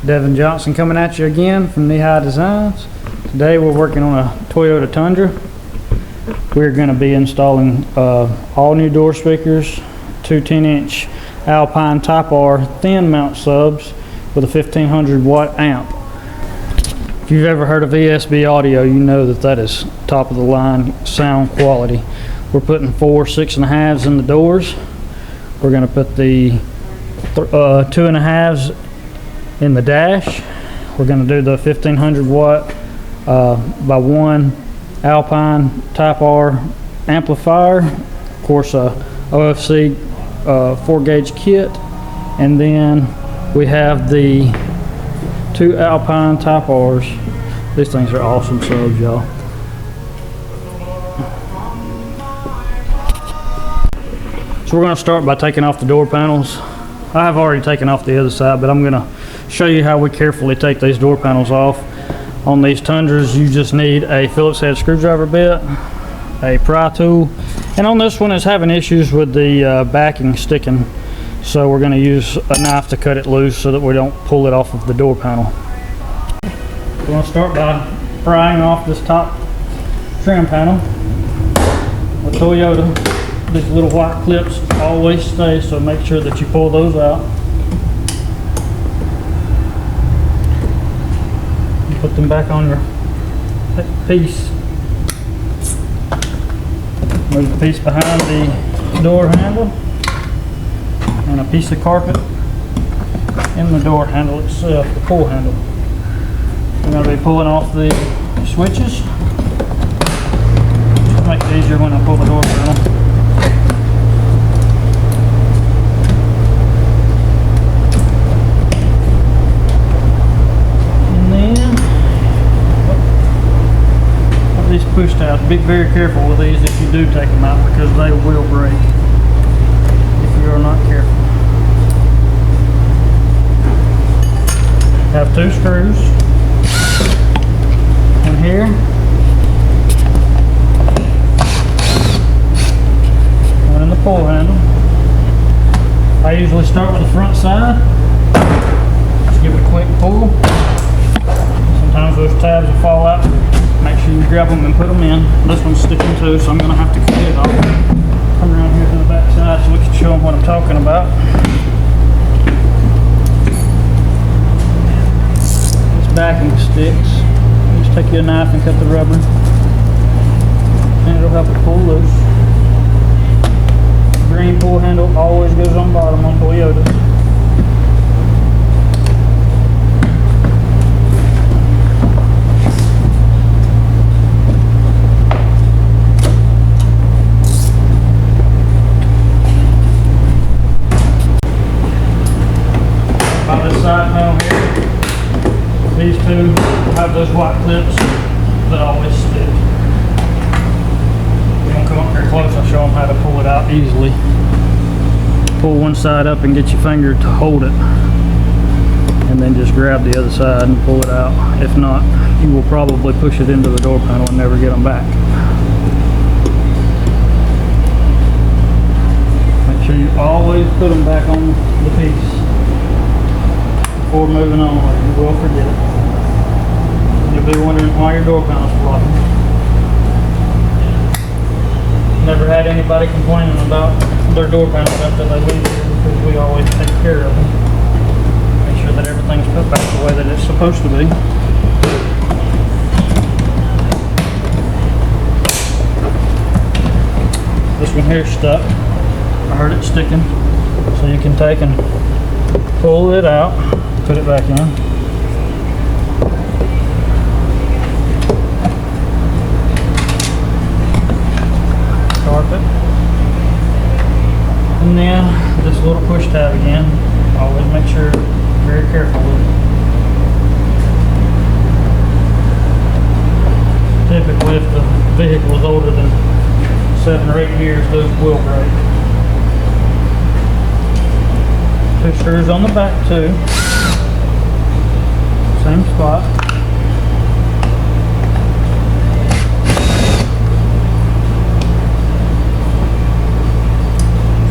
Devin Johnson coming at you again from Knee High Designs. Today we're working on a Toyota Tundra. We're going to be installing all new door speakers, two 10-inch Alpine Type R thin mount subs with a 1500 watt amp. If you've ever heard of ESB audio, you know that is top of the line sound quality. We're putting 4 6.5s in the doors. We're going to put the 2.5s in the dash. We're going to do the 1500 watt by 1 Alpine Type R amplifier, of course a OFC 4-gauge kit, and then we have the 2 Alpine Type R's. These things are awesome subs, y'all. So we're going to start by taking off the door panels. I have already taken off the other side, but I'm going to show you how we carefully take these door panels off. On these Tundras, you just need a Phillips head screwdriver bit, a pry tool, and on this one it's having issues with the backing sticking, so we're going to use a knife to cut it loose so that we don't pull it off of the door panel. We're going to start by prying off this top trim panel. With Toyota, these little white clips always stay, so make sure that you pull those out. You put them back on your piece. Move the piece behind the door handle and a piece of carpet in the door handle itself, the pull handle. We're going to be pulling off the switches. Just make it easier when I pull the door panel. These push tabs, be very careful with these if you do take them out, because they will break if you are not careful. Have 2 screws, one here, one in the pull handle. I usually start with the front side, just give it a quick pull. Sometimes those tabs will fall out. Make sure you grab them and put them in. This one's sticking too, so I'm going to have to cut it off. Come around here to the back side so we can show them what I'm talking about. These backing sticks, just take your knife and cut the rubber, and it'll help it pull loose. Green pull handle always goes on bottom on Toyotas. Side panel here, these two will have those white clips that always stick. We're going to come up here close and show them how to pull it out easily. Pull one side up and get your finger to hold it, and then just grab the other side and pull it out. If not, you will probably push it into the door panel and never get them back. Make sure you always put them back on the piece before moving on, or you will forget it. You'll be wondering why your door panel's flopping. Never had anybody complaining about their door panels after they leave here, because we always take care of them. Make sure that everything's put back the way that it's supposed to be. This one here's stuck. I heard it sticking, so you can take and pull it out. Put it back in. Carpet. And then this little push tab again. Always make sure you're very careful with it. Typically, if the vehicle is older than 7 or 8 years, those will break. 2 screws on the back too. Same spot.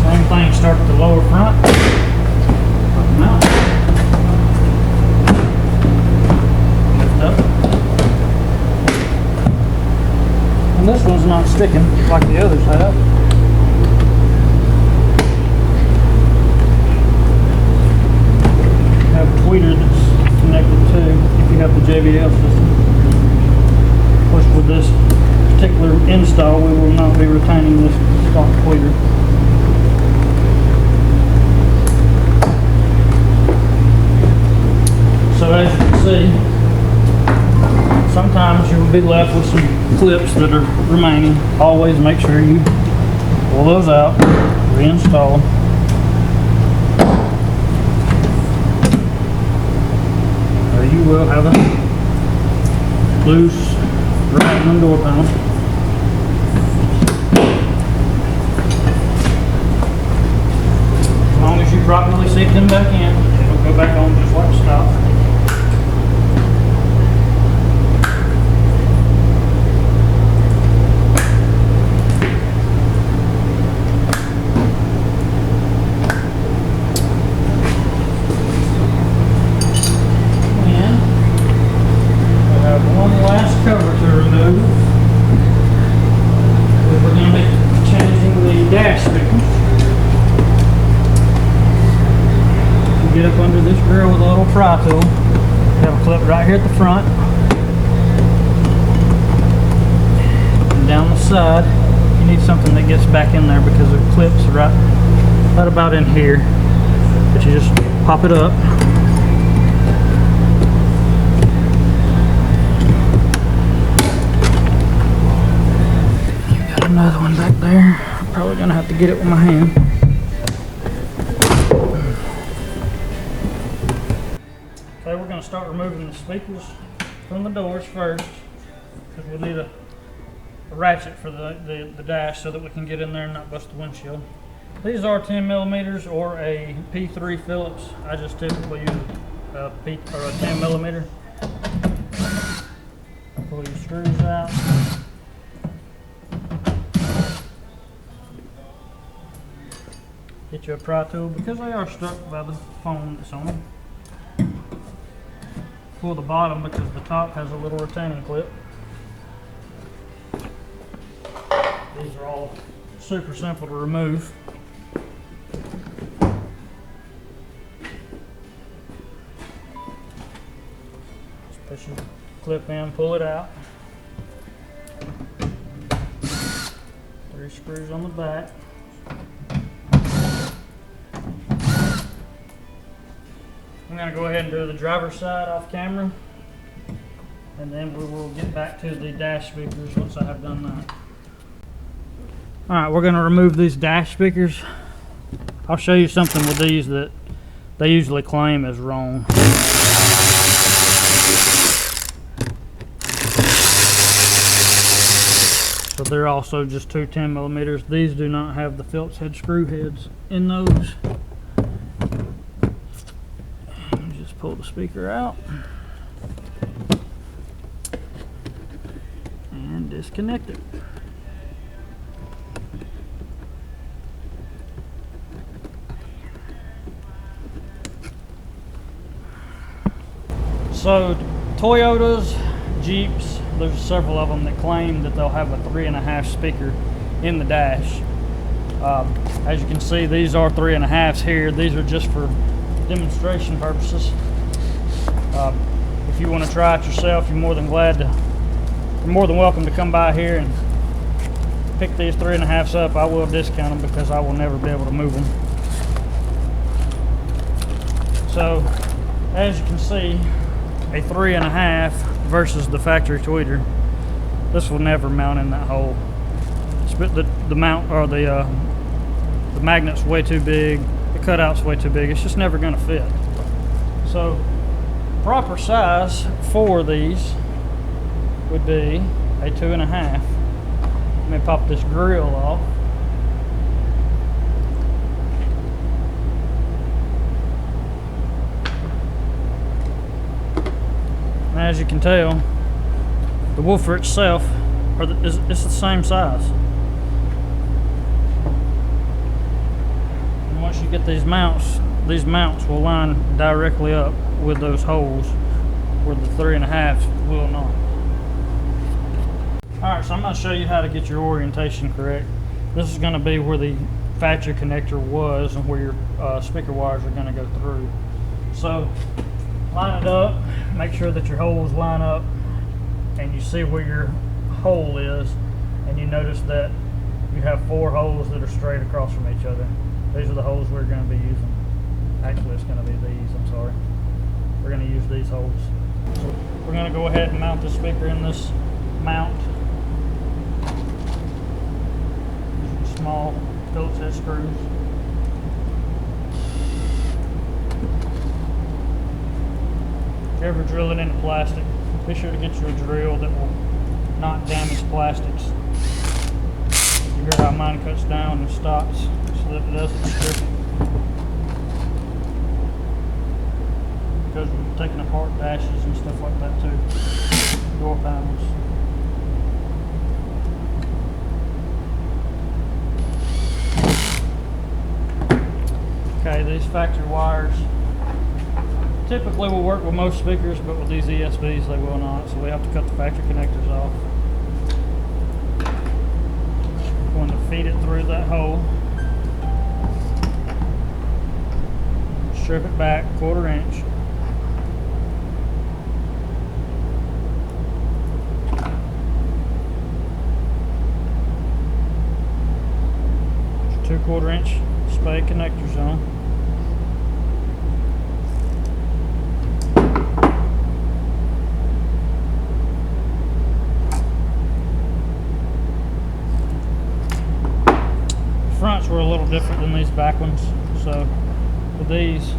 Same thing, start at the lower front. Put them out. sticking like the others have. Have a tweeter that's connected to if you have the JBL system. Of course, with this particular install, we will not be retaining this stock tweeter. So as you can see, sometimes you will be left with some clips that are remaining. Always make sure you pull those out, reinstall. You will have a loose rattling door panel. As long as you properly seat them back in, it'll go back on just like stock. Cover to remove. We're going to be changing the dash speakers. You get up under this grill with a little pry tool. You have a clip right here at the front. And down the side, you need something that gets back in there because the clips are right about in here. But you just pop it up. Another one back there. I'm probably gonna have to get it with my hand. Okay, we're gonna start removing the speakers from the doors first, because we'll need a ratchet for the dash so that we can get in there and not bust the windshield. These are 10 millimeters or a P3 Phillips. I just typically use a 10 millimeter. Pull your screws out. Get you a pry tool because they are stuck by the foam that's on them. Pull the bottom because the top has a little retaining clip. These are all super simple to remove. Just push your clip in, pull it out. 3 screws on the back. I'm going to go ahead and do the driver's side off camera, and then we will get back to the dash speakers once I have done that. Alright, we're going to remove these dash speakers. I'll show you something with these that they usually claim is wrong. So they're also just 2 10 millimeters. These do not have the Phillips head screw heads in those. Pull the speaker out and disconnect it. So Toyotas, Jeeps, there's several of them that claim that they'll have a 3.5 speaker in the dash. As you can see, these are 3.5s here. These are just for demonstration purposes. If you want to try it yourself, you're more than welcome to come by here and pick these 3.5s up. I will discount them because I will never be able to move them. So as you can see, a 3.5 versus the factory tweeter, this will never mount in that hole. The mount or the magnet's way too big, the cutout's way too big. It's just never going to fit. So proper size for these would be a 2.5. Let me pop this grill off. And as you can tell, the woofer itself it's the same size. And once you get these mounts will line directly up with those holes where the 3.5s will not. Alright, so I'm going to show you how to get your orientation correct. This is going to be where the factory connector was and where your speaker wires are going to go through. So line it up, make sure that your holes line up, and you see where your hole is, and you notice that you have 4 holes that are straight across from each other. These are the holes we're going to be using. Actually, it's going to be these, I'm sorry. We're going to use these holes. So we're going to go ahead and mount the speaker in this mount. Small Phillips head screws. If you're ever drilling into plastic, be sure to get you a drill that will not damage plastics. You hear how mine cuts down and stops so that it doesn't strip it. Because we're taking apart dashes and stuff like that too. Door panels. Okay, these factory wires typically will work with most speakers, but with these ESBs they will not, so we have to cut the factory connectors off. We're going to feed it through that hole. Strip it back 1/4 inch. Put your 2/4 inch spade connectors on. Fronts were a little different than these back ones, so with these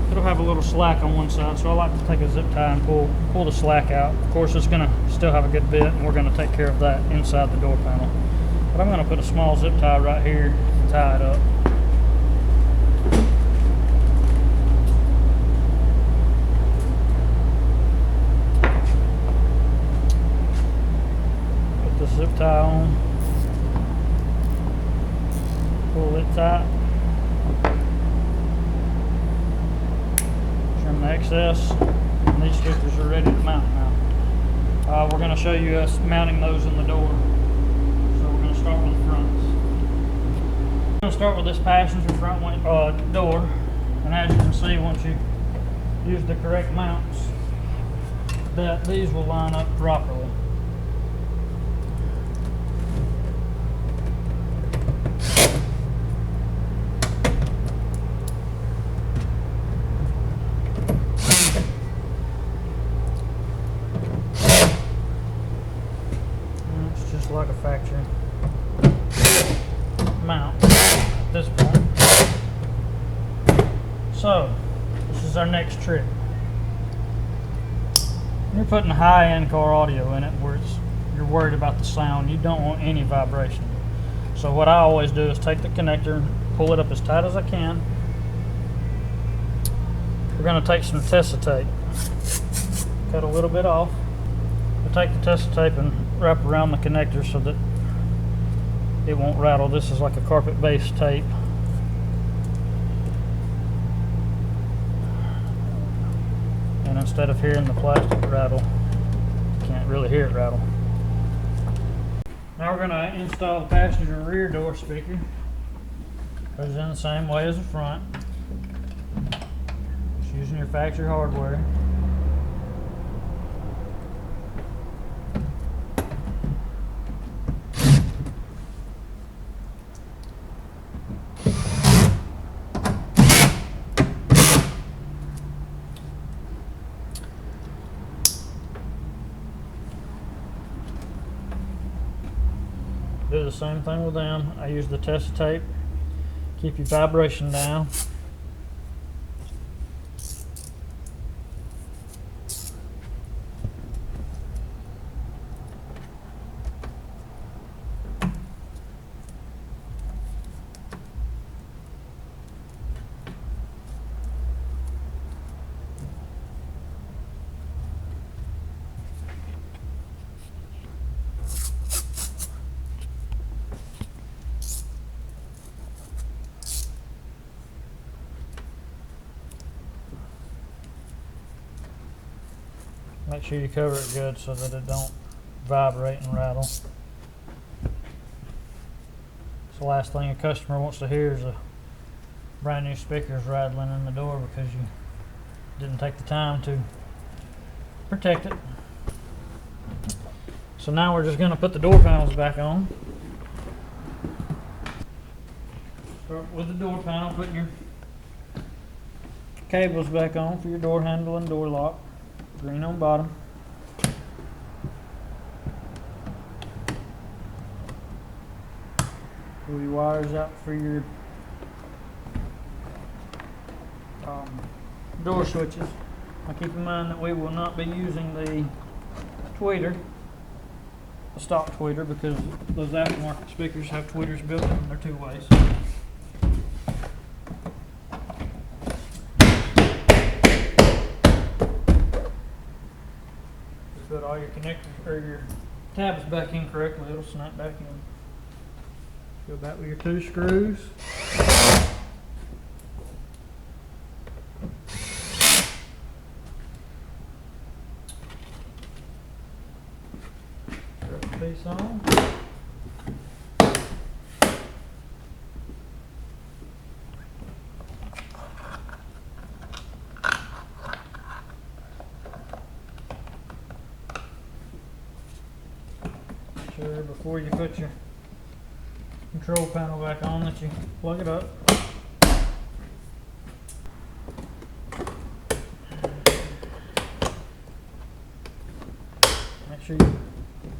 it'll have a little slack on one side, so I like to take a zip tie and pull the slack out. Of course, it's going to still have a good bit, and we're going to take care of that inside the door panel. But I'm going to put a small zip tie right here and tie it up. Put the zip tie on. Pull it tight. Trim the excess. And these speakers are ready to mount now. We're going to show you us mounting those in the door. So we're going to start with the fronts. We're going to start with this passenger front door. And as you can see, once you use the correct mounts, that these will line up properly. Like a factory mount at this point. So this is our next trick. You're putting high-end car audio in it where you're worried about the sound. You don't want any vibration. So what I always do is take the connector, pull it up as tight as I can. We're going to take some Tessa tape, cut a little bit off. We'll take the Tessa tape and wrap around the connector so that it won't rattle. This is like a carpet-based tape. And instead of hearing the plastic rattle, you can't really hear it rattle. Now we're going to install the passenger and rear door speaker. Goes in the same way as the front. Just using your factory hardware. Do the same thing with them. I use the Tessa tape, keep your vibration down. Make sure you cover it good so that it don't vibrate and rattle. It's the last thing a customer wants to hear is a brand new speakers rattling in the door because you didn't take the time to protect it. So now we're just going to put the door panels back on. Start with the door panel, putting your cables back on for your door handle and door lock. Green on bottom. Pull your wires out for your door switches. Now keep in mind that we will not be using the tweeter, the stock tweeter, because those aftermarket speakers have tweeters built in. They're two ways. Just put all your connectors or your tabs back in correctly, it'll snap back in. Go back with your two screws. Piece on. Sure, before you put your control panel back on that you plug it up. Make sure you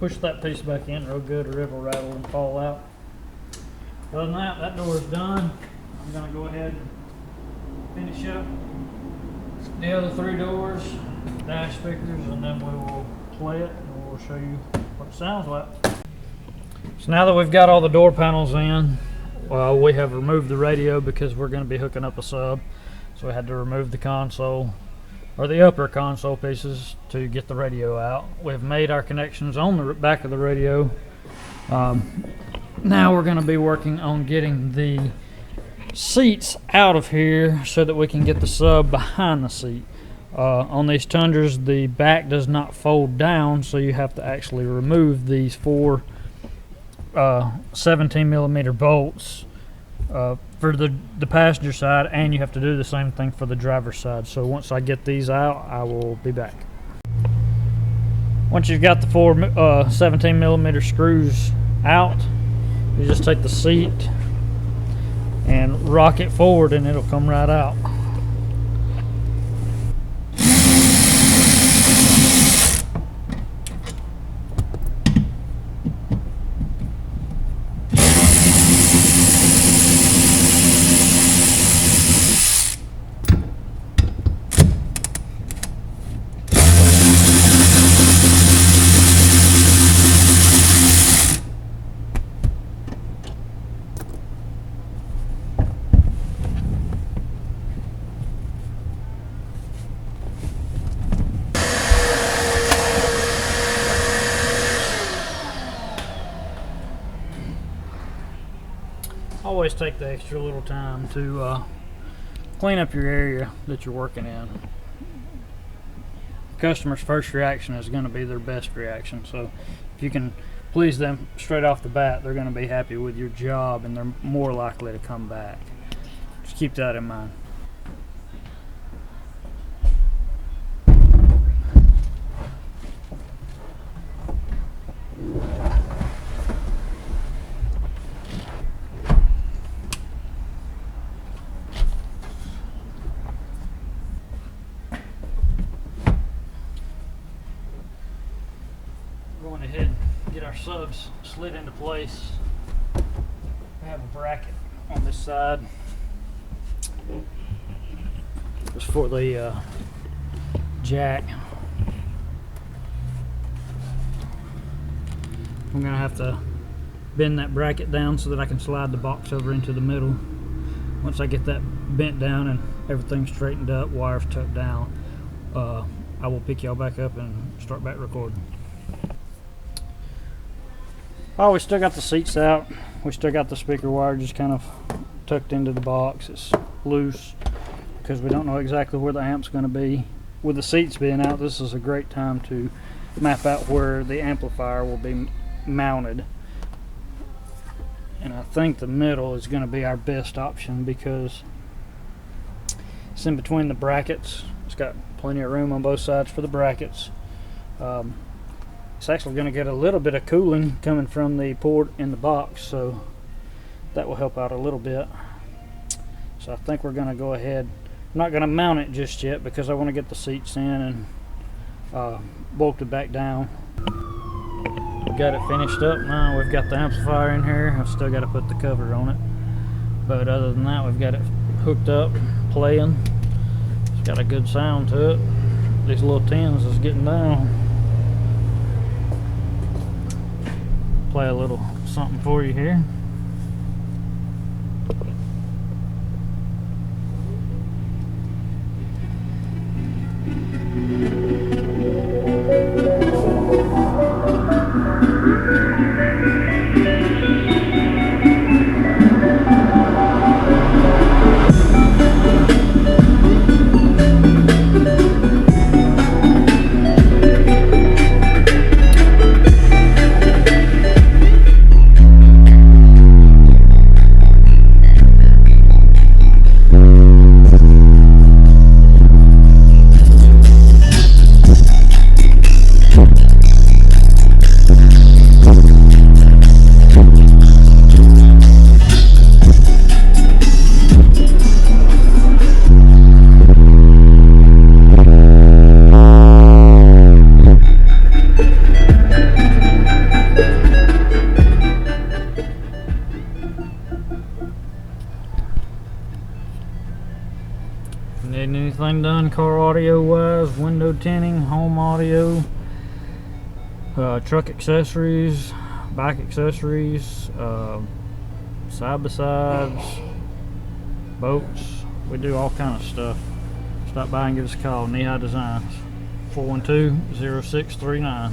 push that piece back in real good or it will rattle and fall out. Other than that, that door is done. I'm going to go ahead and finish up the other three doors, dash speakers, and then we will play it and we'll show you what it sounds like. So now that we've got all the door panels in, we have removed the radio because we're going to be hooking up a sub. So we had to remove the console, or the upper console pieces, to get the radio out. We've made our connections on the back of the radio. Now we're going to be working on getting the seats out of here so that we can get the sub behind the seat. On these Tundras, the back does not fold down, so you have to actually remove these four 17mm bolts for the passenger side, and you have to do the same thing for the driver's side. So once I get these out, I will be back. Once you've got the four 17mm screws out, you just take the seat and rock it forward and it'll come right out. Always take the extra little time to clean up your area that you're working in. Customer's first reaction is going to be their best reaction, so if you can please them straight off the bat, they're going to be happy with your job and they're more likely to come back. Just keep that in mind. Going ahead and get our subs slid into place. We have a bracket on this side just for the jack. I'm gonna have to bend that bracket down so that I can slide the box over into the middle. Once I get that bent down and everything straightened up, wires tucked down, I will pick y'all back up and start back recording. Oh, we still got the seats out. We still got the speaker wire just kind of tucked into the box. It's loose because we don't know exactly where the amp's going to be. with the seats being out, this is a great time to map out where the amplifier will be mounted. And I think the middle is going to be our best option because it's in between the brackets. It's got plenty of room on both sides for the brackets. It's actually going to get a little bit of cooling coming from the port in the box, so that will help out a little bit. So I think we're going to go ahead. I'm not going to mount it just yet because I want to get the seats in and bolt it back down. We got it finished up now. We've got the amplifier in here. I've still got to put the cover on it, but other than that, we've got it hooked up, playing. It's got a good sound to it. These little tins is getting down. Play a little something for you here. Need anything done car audio wise, window tinting, home audio, truck accessories, bike accessories, side by sides, boats, we do all kind of stuff. Stop by and give us a call. Knee-High Designs, 412-0639.